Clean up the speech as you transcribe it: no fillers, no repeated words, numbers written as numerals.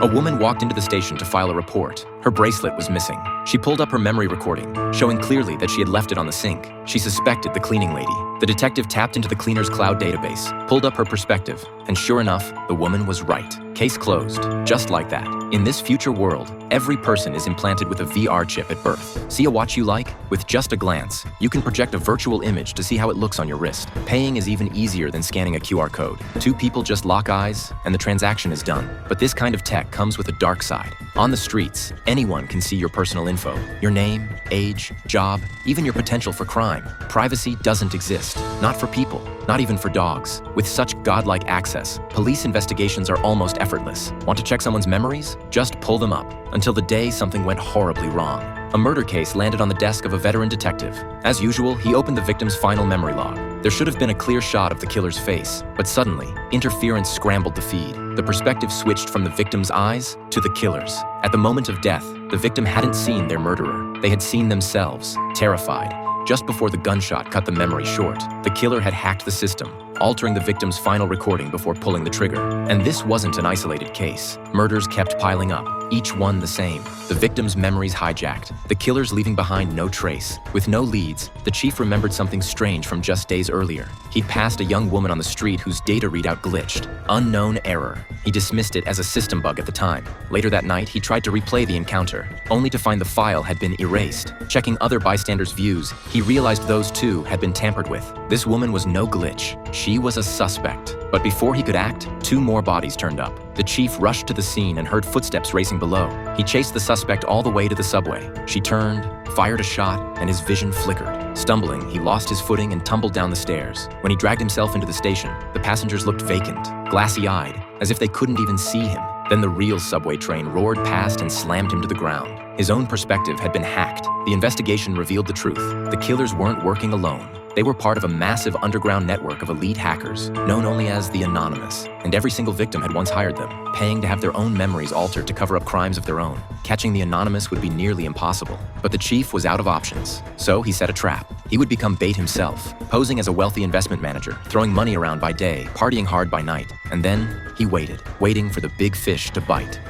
A woman walked into the station to file a report. Her bracelet was missing. She pulled up her memory recording, showing clearly that she had left it on the sink. She suspected the cleaning lady. The detective tapped into the cleaner's cloud database, pulled up her perspective, and sure enough, the woman was right. Case closed. Just like that. In this future world, every person is implanted with a VR chip at birth. See a watch you like? With just a glance, you can project a virtual image to see how it looks on your wrist. Paying is even easier than scanning a QR code. Two people just lock eyes, and the transaction is done. But this kind of tech comes with a dark side. On the streets, anyone can see your personal info. Your name, age, job, even your potential for crime. Privacy doesn't exist. Not for people, not even for dogs. With such godlike access, police investigations are almost effortless. Want to check someone's memories? Just pull them up. Until the day something went horribly wrong. A murder case landed on the desk of a veteran detective. As usual, he opened the victim's final memory log. There should have been a clear shot of the killer's face, but suddenly, interference scrambled the feed. The perspective switched from the victim's eyes to the killer's. At the moment of death, the victim hadn't seen their murderer. They had seen themselves, terrified. Just before the gunshot cut the memory short, the killer had hacked the system, altering the victim's final recording before pulling the trigger. And this wasn't an isolated case. Murders kept piling up, each one the same. The victim's memories hijacked, the killers leaving behind no trace. With no leads, the chief remembered something strange from just days earlier. He'd passed a young woman on the street whose data readout glitched. Unknown error. He dismissed it as a system bug at the time. Later that night, he tried to replay the encounter, only to find the file had been erased. Checking other bystanders' views, he realized those too had been tampered with. This woman was no glitch. She was a suspect. But before he could act, two more bodies turned up. The chief rushed to the scene and heard footsteps racing below. He chased the suspect all the way to the subway. She turned, fired a shot, and his vision flickered. Stumbling, he lost his footing and tumbled down the stairs. When he dragged himself into the station, the passengers looked vacant, glassy-eyed, as if they couldn't even see him. Then the real subway train roared past and slammed him to the ground. His own perspective had been hacked. The investigation revealed the truth. The killers weren't working alone. They were part of a massive underground network of elite hackers, known only as the Anonymous, and every single victim had once hired them, paying to have their own memories altered to cover up crimes of their own. Catching the Anonymous would be nearly impossible, but the chief was out of options, so he set a trap. He would become bait himself, posing as a wealthy investment manager, throwing money around by day, partying hard by night, and then he waited, waiting for the big fish to bite.